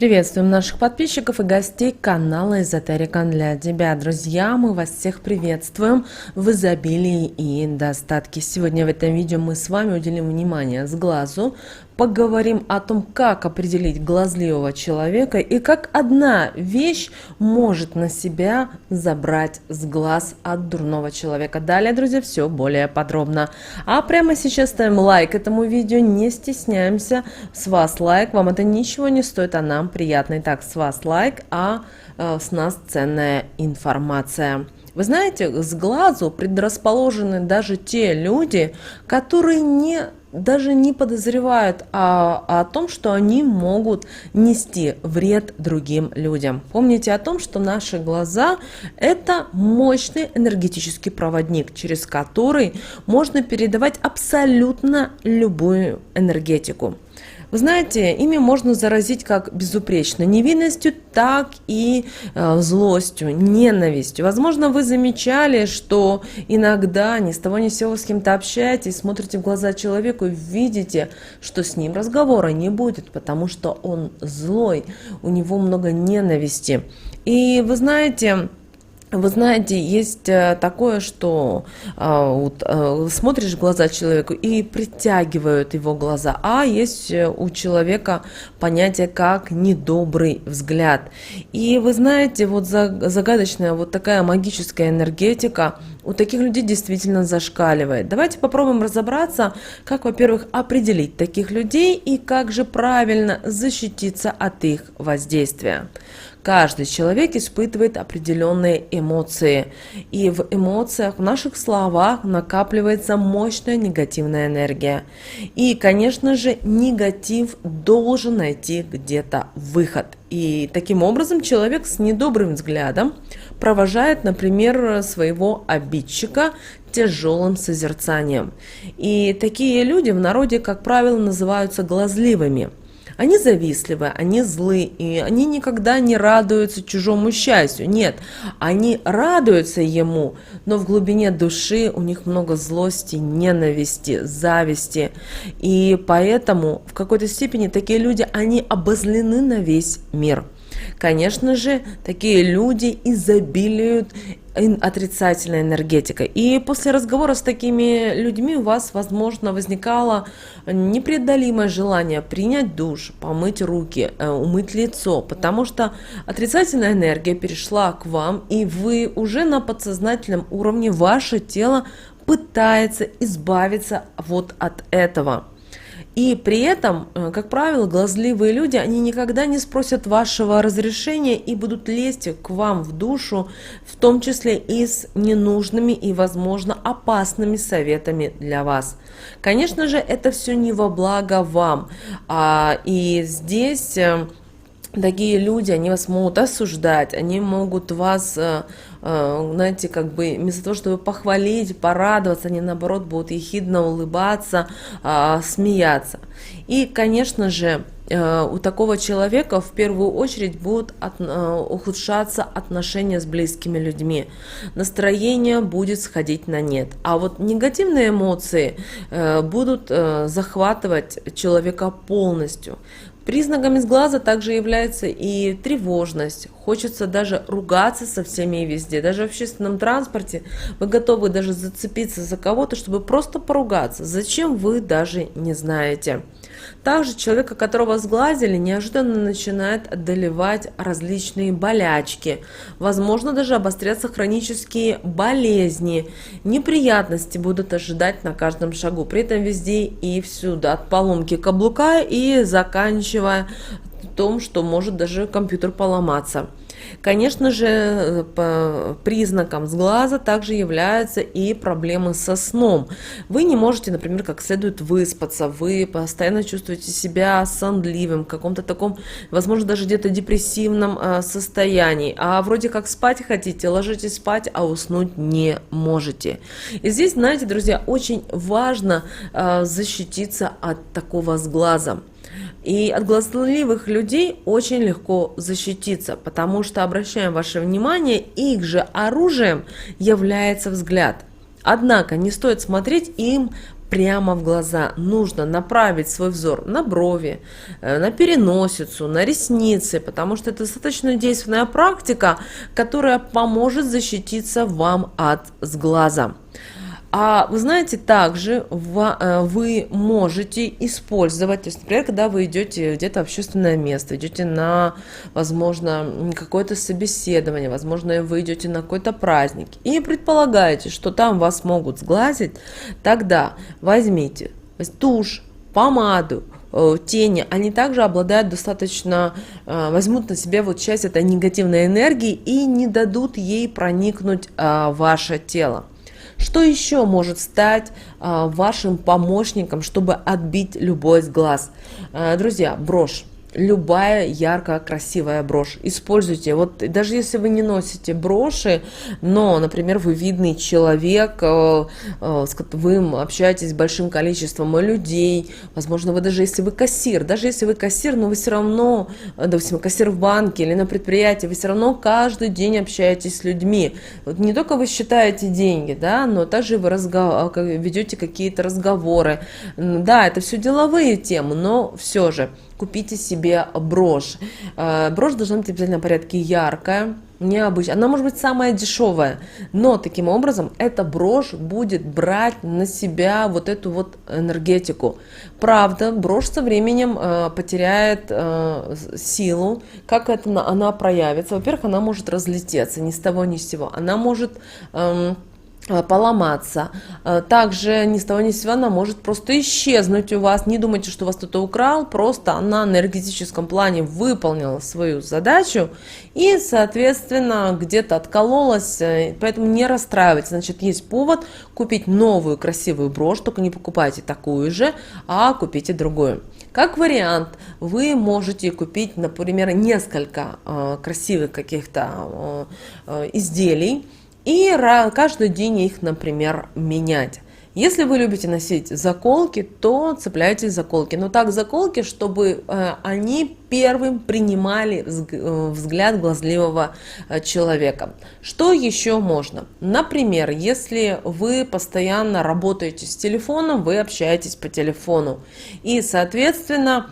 Приветствуем наших подписчиков и гостей канала Эзотерика для тебя. Друзья, мы вас всех приветствуем в изобилии и достатке. Сегодня в этом видео мы с вами уделим внимание сглазу, поговорим о том, как определить глазливого человека и как одна вещь может на себя забрать сглаз от дурного человека. Далее, друзья, все более подробно. А прямо сейчас ставим лайк этому видео, не стесняемся. С вас лайк, вам это ничего не стоит, а нам приятно. Итак, с вас лайк, а с нас ценная информация. Вы знаете, с глазу предрасположены даже те люди, которые даже не подозревают о том, что они могут нести вред другим людям. Помните о том, что наши глаза – это мощный энергетический проводник, через который можно передавать абсолютно любую энергетику. Вы знаете, ими можно заразить как безупречной невинностью, так и злостью, ненавистью. Возможно, вы замечали, что иногда ни с того ни с сего с кем-то общаетесь, смотрите в глаза человеку и видите, что с ним разговора не будет, потому что он злой, у него много ненависти. И вы знаете, есть такое, что смотришь в глаза человеку и притягивают его глаза, а есть у человека понятие как недобрый взгляд. И вы знаете, вот загадочная вот такая магическая энергетика у таких людей действительно зашкаливает. Давайте попробуем разобраться, как, во-первых, определить таких людей и как же правильно защититься от их воздействия. Каждый человек испытывает определенные эмоции, и в эмоциях, в наших словах накапливается мощная негативная энергия. И, конечно же, негатив должен найти где-то выход. И таким образом человек с недобрым взглядом провожает, например, своего обидчика тяжелым созерцанием. И такие люди в народе, как правило, называются глазливыми. Они завистливы, они злы, и они никогда не радуются чужому счастью. Нет, они радуются ему, но в глубине души у них много злости, ненависти, зависти. И поэтому в какой-то степени такие люди, они обозлены на весь мир. Конечно же, такие люди изобилуют отрицательной энергетикой. И после разговора с такими людьми у вас, возможно, возникало непреодолимое желание принять душ, помыть руки, умыть лицо, потому что отрицательная энергия перешла к вам, и вы уже на подсознательном уровне, ваше тело пытается избавиться вот от этого. И при этом, как правило, глазливые люди, они никогда не спросят вашего разрешения и будут лезть к вам в душу, в том числе и с ненужными и, возможно, опасными советами для вас. Конечно же, это все не во благо вам. И здесь такие люди, они вас могут осуждать, они могут вас, знаете, как бы вместо того, чтобы похвалить, порадоваться, они наоборот будут ехидно улыбаться, смеяться. И, конечно же, у такого человека в первую очередь будут ухудшаться отношения с близкими людьми. Настроение будет сходить на нет. А вот негативные эмоции будут захватывать человека полностью. Признаками сглаза также является и тревожность. Хочется даже ругаться со всеми и везде. Даже в общественном транспорте вы готовы даже зацепиться за кого-то, чтобы просто поругаться. Зачем, вы даже не знаете. Также человека, которого сглазили, неожиданно начинает одолевать различные болячки. Возможно, даже обостряться хронические болезни. Неприятности будут ожидать на каждом шагу. При этом везде и всюду. От поломки каблука и заканчивая том, что может даже компьютер поломаться. Конечно же, по признакам сглаза также являются и проблемы со сном. Вы не можете, например, как следует выспаться, вы постоянно чувствуете себя сонливым, в каком-то таком, возможно, даже где-то депрессивном состоянии. А вроде как спать хотите, ложитесь спать, а уснуть не можете. И здесь, знаете, друзья, очень важно защититься от такого сглаза. И от глазливых людей очень легко защититься, потому что, обращаем ваше внимание, их же оружием является взгляд. Однако не стоит смотреть им прямо в глаза. Нужно направить свой взор на брови, на переносицу, на ресницы, потому что это достаточно действенная практика, которая поможет защититься вам от сглаза. А вы знаете, также вы можете использовать, то есть, например, когда вы идете где-то в общественное место, идете на, возможно, какое-то собеседование, возможно, вы идете на какой-то праздник и предполагаете, что там вас могут сглазить, тогда возьмите тушь, помаду, тени, они также обладают достаточно, возьмут на себя вот часть этой негативной энергии и не дадут ей проникнуть в ваше тело. Что еще может стать вашим помощником, чтобы отбить любой сглаз? Друзья, брошь. Любая яркая, красивая брошь. Используйте. Вот даже если вы не носите броши, но, например, вы видный человек, вы общаетесь с большим количеством людей, возможно, вы даже если вы кассир, но вы все равно, допустим, кассир в банке или на предприятии, вы все равно каждый день общаетесь с людьми. Вот не только вы считаете деньги, да, но также вы ведете какие-то разговоры. Да, это все деловые темы, но все же купите себе брошь. Брошь должна быть в обязательном порядке яркая, необычная. Она может быть самая дешевая, но таким образом эта брошь будет брать на себя вот эту вот энергетику. Правда, брошь со временем потеряет силу. Как это она проявится? Во-первых, она может разлететься ни с того ни с сего. Она может поломаться. Также ни с того ни с сего она может просто исчезнуть у вас. Не думайте, что вас кто-то украл, просто она на энергетическом плане выполнила свою задачу и, соответственно, где-то откололась, поэтому не расстраивайтесь. Значит, есть повод купить новую красивую брошь, только не покупайте такую же, а купите другую. Как вариант, вы можете купить, например, несколько красивых каких-то изделий, и каждый день их, например, менять. Если вы любите носить заколки, то цепляйте заколки. Но так заколки, чтобы они первым принимали взгляд глазливого человека. Что еще можно? Например, если вы постоянно работаете с телефоном, вы общаетесь по телефону. И, соответственно,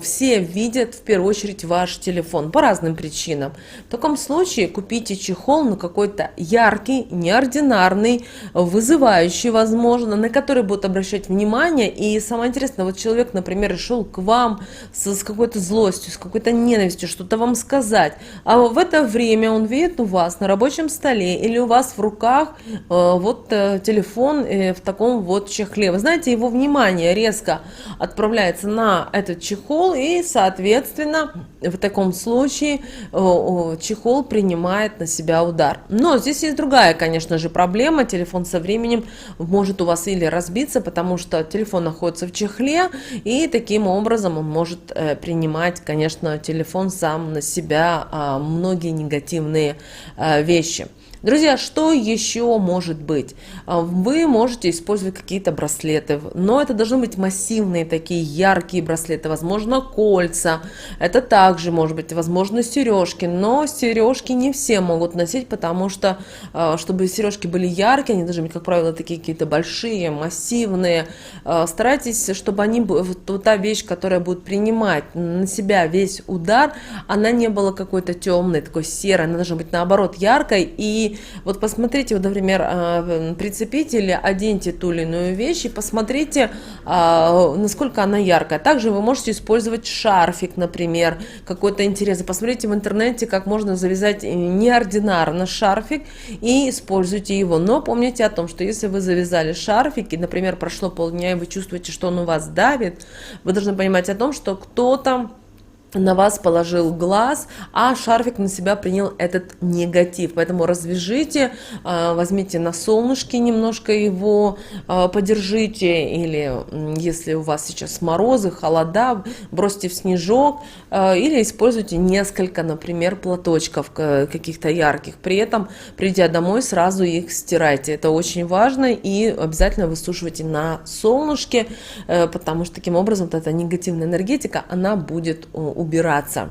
все видят в первую очередь ваш телефон по разным причинам. В таком случае купите чехол, но какой-то яркий, неординарный, вызывающий, возможно, на который будут обращать внимание. И самое интересное, вот человек, например, решил к вам с какой-то злостью, с какой-то ненавистью что-то вам сказать, а в это время он видит у вас на рабочем столе или у вас в руках телефон в таком вот чехле. Вы знаете, его внимание резко отправляется на этот чехол, и, соответственно, в таком случае чехол принимает на себя удар. Но здесь есть другая, конечно же, проблема. Телефон со временем может у вас или разбиться, потому что телефон находится в чехле, и таким образом он может принимать, конечно, телефон сам на себя многие негативные вещи. Друзья, что еще может быть? Вы можете использовать какие-то браслеты, но это должны быть массивные такие яркие браслеты, возможно, кольца. Это также может быть, возможно, сережки, но сережки не все могут носить, потому что, чтобы сережки были яркие, они должны быть, как правило, такие какие-то большие, массивные. Старайтесь, чтобы они, та вещь, которая будет принимать на себя весь удар, она не была какой-то темной, такой серой, она должна быть, наоборот, яркой. И вот посмотрите, вот, например, прицепите или оденьте ту или иную вещь и посмотрите, насколько она яркая. Также вы можете использовать шарфик, например, какой-то интересный. Посмотрите в интернете, как можно завязать неординарно шарфик и используйте его. Но помните о том, что если вы завязали шарфик и, например, прошло полдня и вы чувствуете, что он у вас давит, вы должны понимать о том, что кто-то на вас положил глаз, а шарфик на себя принял этот негатив. Поэтому развяжите, возьмите на солнышке немножко его, подержите, или если у вас сейчас морозы, холода, бросьте в снежок, или используйте несколько, например, платочков каких-то ярких. При этом, придя домой, сразу их стирайте. Это очень важно, и обязательно высушивайте на солнышке, потому что таким образом эта негативная энергетика, она будет убираться.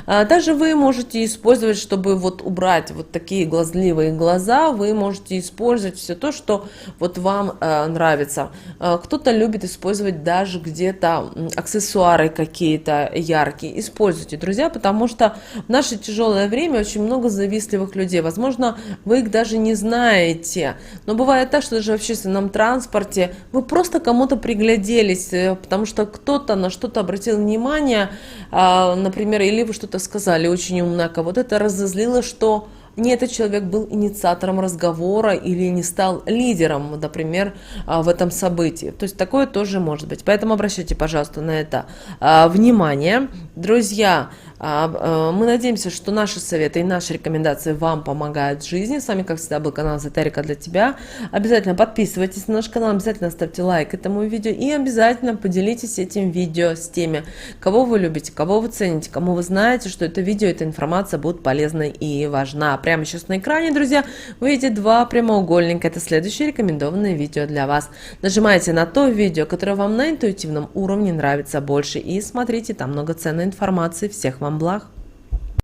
Также вы можете использовать, чтобы вот убрать вот такие глазливые глаза, вы можете использовать все то, что вот вам нравится. Кто-то любит использовать даже где-то аксессуары какие-то яркие. Используйте, друзья, потому что в наше тяжелое время очень много завистливых людей. Возможно, вы их даже не знаете, но бывает так, что даже в общественном транспорте вы просто кому-то пригляделись, потому что кто-то на что-то обратил внимание, например, или вы что-то сказали очень умно, а кого-то это разозлило, что не этот человек был инициатором разговора или не стал лидером, например, в этом событии. То есть такое тоже может быть. Поэтому обращайте, пожалуйста, на это внимание. Друзья, мы надеемся, что наши советы и наши рекомендации вам помогают в жизни. С вами, как всегда, был канал Эзотерика для тебя. Обязательно подписывайтесь на наш канал, обязательно ставьте лайк этому видео и обязательно поделитесь этим видео с теми, кого вы любите, кого вы цените, кому вы знаете, что это видео, эта информация будет полезной и важна. Прямо сейчас на экране, друзья, вы видите два прямоугольника. Это следующее рекомендованное видео для вас. Нажимайте на то видео, которое вам на интуитивном уровне нравится больше, и смотрите, там много ценной информации. Всех вам благ!